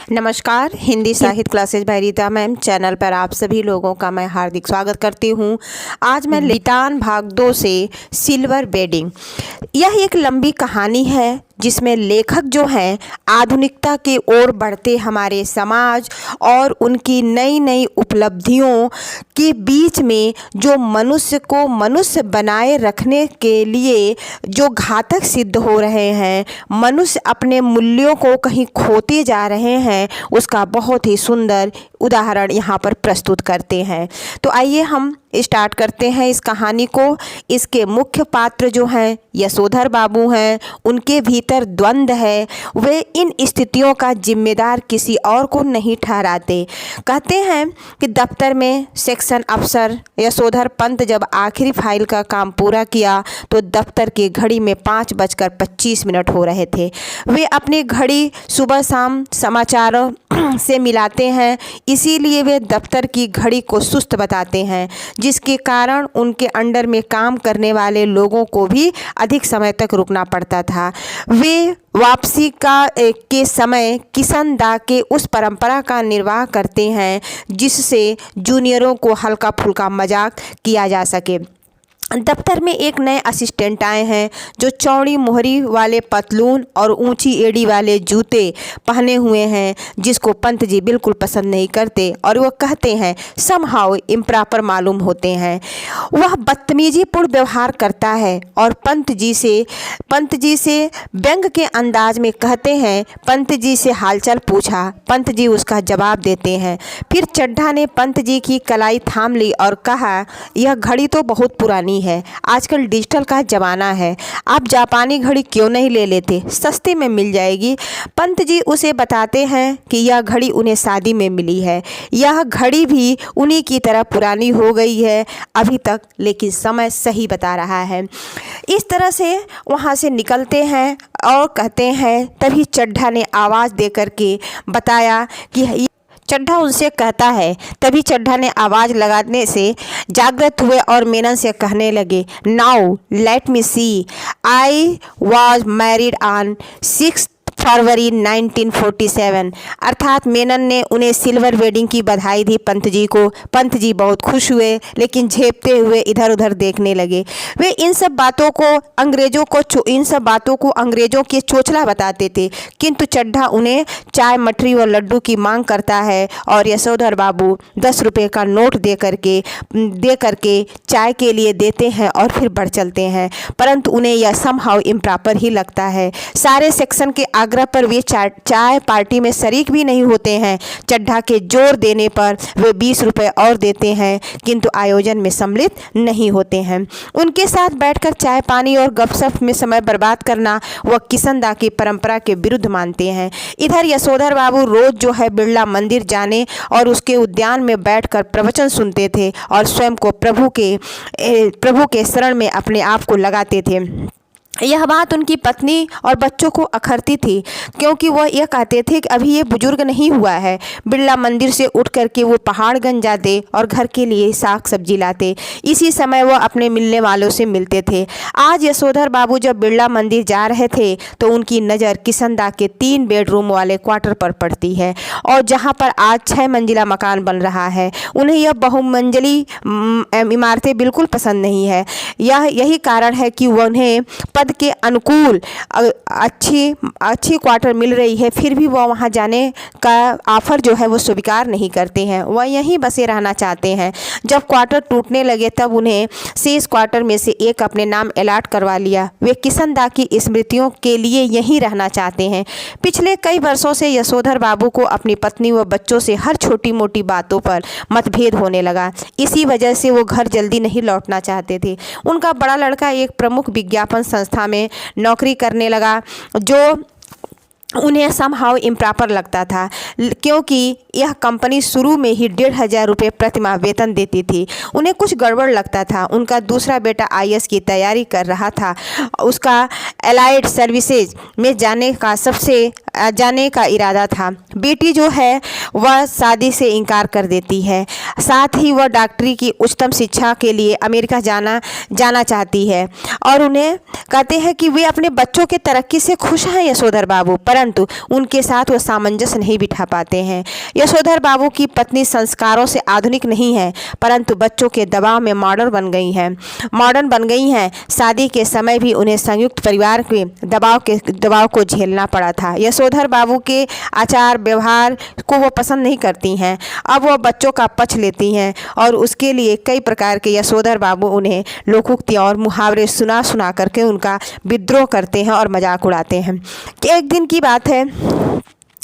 नमस्कार, हिंदी साहित्य classes by Rita ma'am channel पर आप सभी लोगों का मैं हार्दिक स्वागत करती हूँ। आज मैं लिटान भाग 2 से सिल्वर बेडिंग, यह एक लंबी कहानी है जिसमें लेखक जो हैं आधुनिकता की ओर बढ़ते हमारे समाज और उनकी नई नई उपलब्धियों के बीच में जो मनुष्य को मनुष्य बनाए रखने के लिए जो घातक सिद्ध हो रहे हैं, मनुष्य अपने मूल्यों को कहीं खोते जा रहे हैं, उसका बहुत ही सुंदर उदाहरण यहाँ पर प्रस्तुत करते हैं। तो आइए हम स्टार्ट करते हैं इस कहानी को। इसके मुख्य पात्र जो हैं यशोधर बाबू हैं, उनके भीतर द्वंद्व है। वे इन स्थितियों का जिम्मेदार किसी और को नहीं ठहराते। कहते हैं कि दफ्तर में सेक्शन अफसर यशोधर पंत जब आखिरी फाइल का काम पूरा किया तो दफ्तर की घड़ी में 5:25 हो रहे थे। वे अपनी घड़ी सुबह शाम समाचारों से मिलाते हैं, इसीलिए वे दफ्तर की घड़ी को सुस्त बताते हैं, जिसके कारण उनके अंडर में काम करने वाले लोगों को भी अधिक समय तक रुकना पड़ता था। वे वापसी के समय किशन दा के उस परंपरा का निर्वाह करते हैं जिससे जूनियरों को हल्का फुल्का मजाक किया जा सके। दफ्तर में एक नए असिस्टेंट आए हैं जो चौड़ी मोहरी वाले पतलून और ऊंची एड़ी वाले जूते पहने हुए हैं, जिसको पंत जी बिल्कुल पसंद नहीं करते और वो कहते हैं समहाउ इम्प्रॉपर मालूम होते हैं। वह बदतमीजीपूर्ण व्यवहार करता है और पंत जी से व्यंग के अंदाज में कहते हैं, पंत जी से हालचाल पूछा। पंत जी उसका जवाब देते हैं। फिर चड्ढा ने पंत जी की कलाई थाम ली और कहा, यह घड़ी तो बहुत पुरानी है, आजकल डिजिटल का ज़माना है, आप जापानी घड़ी क्यों नहीं ले लेते, सस्ते में मिल जाएगी। पंत जी उसे बताते हैं कि यह घड़ी उन्हें शादी में मिली है, यह घड़ी भी उन्हीं की तरह पुरानी हो गई है अभी तक, लेकिन समय सही बता रहा है। इस तरह से वहाँ से निकलते हैं और कहते हैं, तभी चड्ढा ने आवाज़ दे करके बताया कि चड्ढा उनसे कहता है, तभी चड्ढा ने आवाज़ लगाने से जागृत हुए और मेनन से कहने लगे, now let me see, I was married on 6 February 1947। अर्थात मेनन ने उन्हें सिल्वर वेडिंग की बधाई दी पंत जी को। पंत जी बहुत खुश हुए लेकिन झेपते हुए इधर उधर देखने लगे। वे इन सब बातों को अंग्रेज़ों के चोचला बताते थे, किंतु चड्ढा उन्हें चाय मठरी और लड्डू की मांग करता है और यशोधर बाबू 10 रुपये का नोट दे करके चाय के लिए देते हैं और फिर बढ़ चलते हैं, परंतु उन्हें यह समहाउ इम्प्रॉपर ही लगता है। सारे सेक्शन के आग्रह पर वे चाय पार्टी में शरीक भी नहीं होते हैं। चड्ढा के जोर देने पर वे 20 रुपये और देते हैं, किंतु आयोजन में सम्मिलित नहीं होते हैं। उनके साथ बैठकर चाय पानी और गपशप में समय बर्बाद करना वह किशन दा की परंपरा के विरुद्ध मानते हैं। इधर यशोधर बाबू रोज जो है बिरला मंदिर जाने और उसके उद्यान में बैठकर प्रवचन सुनते थे और स्वयं को प्रभु के शरण में अपने आप को लगाते थे। यह बात उनकी पत्नी और बच्चों को अखरती थी, क्योंकि वह यह कहते थे कि अभी ये बुजुर्ग नहीं हुआ है। बिरला मंदिर से उठ करके वो पहाड़गंज जाते और घर के लिए साग सब्जी लाते। इसी समय वह अपने मिलने वालों से मिलते थे। आज यशोधर बाबू जब बिरला मंदिर जा रहे थे तो उनकी नज़र किशन दा के 3 बेडरूम वाले क्वार्टर पर पड़ती है, और जहाँ पर आज 6 मंजिला मकान बन रहा है। उन्हें यह बहुमंजिली इमारतें बिल्कुल पसंद नहीं है। यही कारण है कि उन्हें के अनुकूल अच्छी क्वार्टर मिल रही है, फिर भी वह वहाँ जाने का ऑफर जो है वो स्वीकार नहीं करते हैं। वह यहीं बसे रहना चाहते हैं। जब क्वार्टर टूटने लगे तब उन्हें शेष क्वार्टर में से एक अपने नाम अलॉट करवा लिया। वे किशन दा की स्मृतियों के लिए यहीं रहना चाहते हैं। पिछले कई वर्षों से यशोधर बाबू को अपनी पत्नी व बच्चों से हर छोटी मोटी बातों पर मतभेद होने लगा। इसी वजह से वो घर जल्दी नहीं लौटना चाहते थे। उनका बड़ा लड़का एक प्रमुख विज्ञापन संस्था में नौकरी करने लगा, जो उन्हें समहाउ इम्प्रॉपर लगता था, क्योंकि यह कंपनी शुरू में ही 1500 रुपये प्रतिमाह वेतन देती थी। उन्हें कुछ गड़बड़ लगता था। उनका दूसरा बेटा IAS की तैयारी कर रहा था। उसका एलाइड सर्विसेज में जाने का सबसे जाने का इरादा था। बेटी जो है वह शादी से इनकार कर देती है। साथ ही वह डॉक्टरी की उच्चतम शिक्षा के लिए अमेरिका जाना चाहती है और उन्हें कहते हैं कि वे अपने बच्चों के तरक्की से खुश हैं यशोधर बाबू, परंतु उनके साथ वो सामंजस्य नहीं बिठा पाते हैं। यशोधर बाबू की पत्नी संस्कारों से आधुनिक नहीं है, परंतु बच्चों के दबाव में मॉडर्न बन गई हैं। शादी के समय भी उन्हें संयुक्त परिवार के दबाव को झेलना पड़ा था। यशोधर बाबू के आचार व्यवहार को वो पसंद नहीं करती हैं। अब वो बच्चों का पक्ष लेती हैं और उसके लिए कई प्रकार के यशोधर बाबू उन्हें लोकोक्ति और मुहावरे सुना करके उनका विद्रोह करते हैं और मजाक उड़ाते हैं। कि एक दिन की बात है,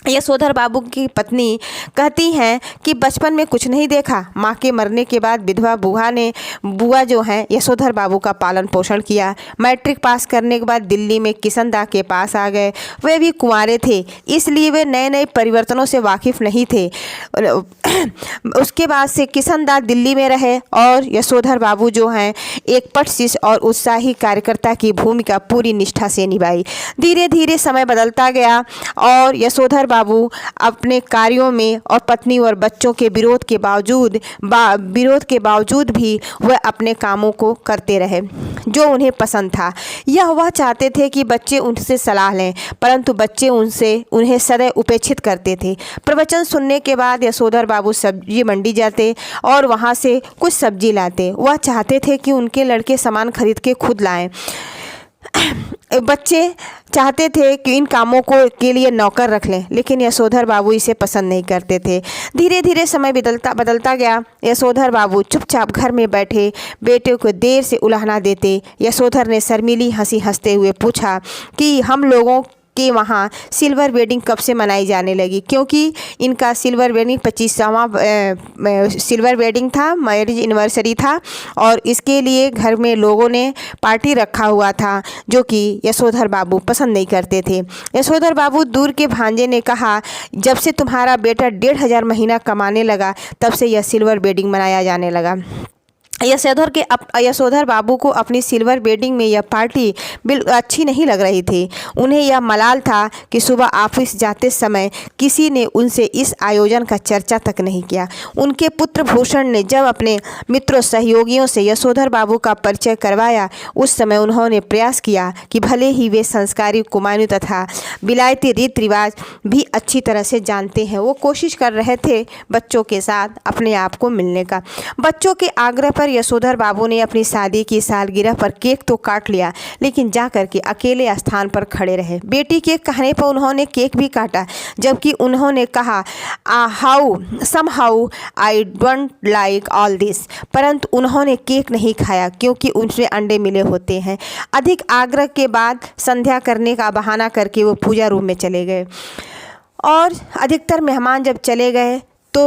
यशोधर बाबू की पत्नी कहती हैं कि बचपन में कुछ नहीं देखा। माँ के मरने के बाद विधवा बुआ जो हैं यशोधर बाबू का पालन पोषण किया। मैट्रिक पास करने के बाद दिल्ली में किशन दा के पास आ गए। वे भी कुंवारे थे, इसलिए वे नए नए परिवर्तनों से वाकिफ़ नहीं थे। उसके बाद से किशन दा दिल्ली में रहे और यशोधर बाबू जो हैं एक पट शिष्य और उत्साही कार्यकर्ता की भूमिका पूरी निष्ठा से निभाई। धीरे धीरे समय बदलता गया और यशोधर बाबू अपने कार्यों में और पत्नी और बच्चों के विरोध के बावजूद भी वह अपने कामों को करते रहे जो उन्हें पसंद था। वह चाहते थे कि बच्चे उनसे सलाह लें, परंतु बच्चे उन्हें सदैव उपेक्षित करते थे। प्रवचन सुनने के बाद यशोधर बाबू सब्जी मंडी जाते और वहां से कुछ सब्जी लाते। वह चाहते थे कि उनके लड़के सामान खरीद के खुद लाएं। बच्चे चाहते थे कि इन कामों के लिए नौकर रख लें, लेकिन यशोधर बाबू इसे पसंद नहीं करते थे। धीरे धीरे समय बदलता गया। यशोधर बाबू चुपचाप घर में बैठे बेटे को देर से उलाहना देते। यशोधर ने शर्मीली हंसी हंसते हुए पूछा कि हम लोगों के वहाँ सिल्वर वेडिंग कब से मनाई जाने लगी, क्योंकि इनका सिल्वर वेडिंग 25वां सिल्वर वेडिंग था, मैरिज एनिवर्सरी था और इसके लिए घर में लोगों ने पार्टी रखा हुआ था जो कि यशोधर बाबू पसंद नहीं करते थे। यशोधर बाबू दूर के भांजे ने कहा, जब से तुम्हारा बेटा 1500 महीना कमाने लगा तब से यह सिल्वर वेडिंग मनाया जाने लगा। यशोधर बाबू को अपनी सिल्वर वेडिंग में यह पार्टी बिल्कुल अच्छी नहीं लग रही थी। उन्हें यह मलाल था कि सुबह ऑफिस जाते समय किसी ने उनसे इस आयोजन का चर्चा तक नहीं किया। उनके पुत्र भूषण ने जब अपने मित्रों सहयोगियों से यशोधर बाबू का परिचय करवाया, उस समय उन्होंने प्रयास किया कि भले ही वे संस्कारी कुमायूं तथा विलायती रीति रिवाज भी अच्छी तरह से जानते हैं, वो कोशिश कर रहे थे बच्चों के साथ अपने आप को मिलने का। बच्चों के आग्रह पर यशोधर बाबू ने अपनी शादी की सालगिरह पर केक तो काट लिया, लेकिन जाकर के अकेले स्थान पर खड़े रहे। बेटी के कहने पर उन्होंने केक भी काटा, जबकि उन्होंने कहा somehow I don't like all this, परंतु उन्होंने केक नहीं खाया क्योंकि उनसे अंडे मिले होते हैं। अधिक आग्रह के बाद संध्या करने का बहाना करके वो पूजा रूम में चले गए और अधिकतर मेहमान जब चले गए तो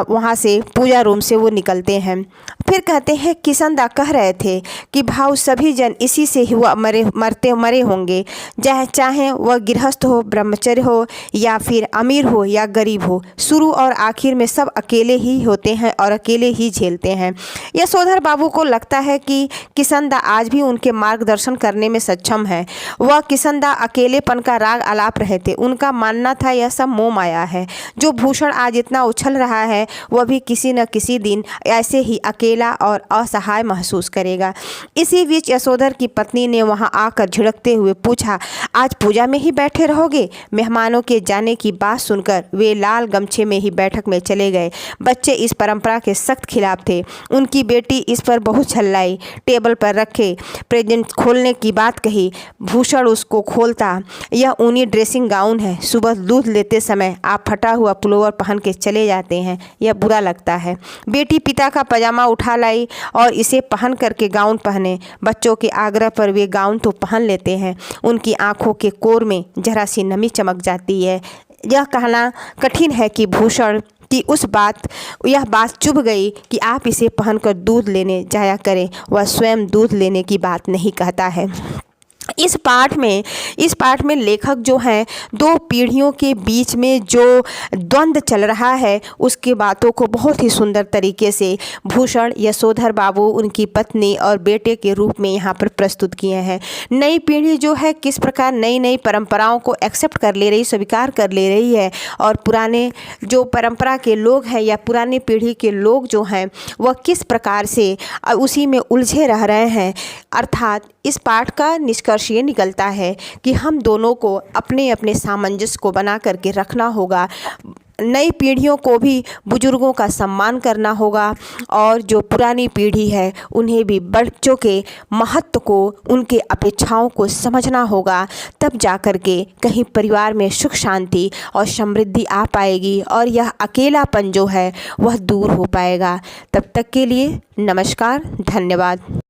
वहाँ से पूजा रूम से वो निकलते हैं। फिर कहते हैं किशन दा कह रहे थे कि भाव सभी जन इसी से ही मरे होंगे, चाहे वह गृहस्थ हो, ब्रह्मचर्य हो या फिर अमीर हो या गरीब हो, शुरू और आखिर में सब अकेले ही होते हैं और अकेले ही झेलते हैं। यशोधर बाबू को लगता है कि किशन दा आज भी उनके मार्गदर्शन करने में सक्षम है। वह किशन दा अकेलेपन का राग आलाप रहे थे। उनका मानना था यह सब मोह माया है। जो भूषण आज इतना उछल रहा है वह भी किसी न किसी दिन ऐसे ही अकेला और असहाय महसूस करेगा। इसी बीच यशोधर की पत्नी ने वहां आकर झिड़कते हुए पूछा, आज पूजा में ही बैठे रहोगे? मेहमानों के जाने की बात सुनकर वे लाल गमछे में ही बैठक में चले गए। बच्चे इस परंपरा के सख्त खिलाफ थे। उनकी बेटी इस पर बहुत छल्लाई। टेबल पर रखे प्रेजेंट खोलने की बात कही। भूषण उसको खोलता। यह ऊनी ड्रेसिंग गाउन है। सुबह दूध लेते समय आप फटा हुआ पुलोवर पहन के चले जाते हैं, यह बुरा लगता है। बेटी पिता का पजामा उठा लाई और इसे पहन करके गाउन पहने। बच्चों के आग्रह पर वे गाउन तो पहन लेते हैं। उनकी आंखों के कोर में जरा सी नमी चमक जाती है। यह कहना कठिन है कि भूषण की यह बात चुभ गई कि आप इसे पहनकर दूध लेने जाया करें। वह स्वयं दूध लेने की बात नहीं कहता है। इस पाठ में लेखक जो हैं दो पीढ़ियों के बीच में जो द्वंद्व चल रहा है उसकी बातों को बहुत ही सुंदर तरीके से भूषण यशोधर बाबू उनकी पत्नी और बेटे के रूप में यहाँ पर प्रस्तुत किए हैं। नई पीढ़ी जो है किस प्रकार नई नई परंपराओं को एक्सेप्ट कर ले रही, स्वीकार कर ले रही है, और पुराने जो परंपरा के लोग हैं या पुरानी पीढ़ी के लोग जो हैं वह किस प्रकार से उसी में उलझे रह रहे हैं। अर्थात इस पाठ का निष्कर्ष ये निकलता है कि हम दोनों को अपने अपने सामंजस्य को बना करके रखना होगा। नई पीढ़ियों को भी बुजुर्गों का सम्मान करना होगा, और जो पुरानी पीढ़ी है उन्हें भी बच्चों के महत्व को, उनके अपेक्षाओं को समझना होगा। तब जा कर के कहीं परिवार में सुख शांति और समृद्धि आ पाएगी और यह अकेलापन जो है वह दूर हो पाएगा। तब तक के लिए नमस्कार, धन्यवाद।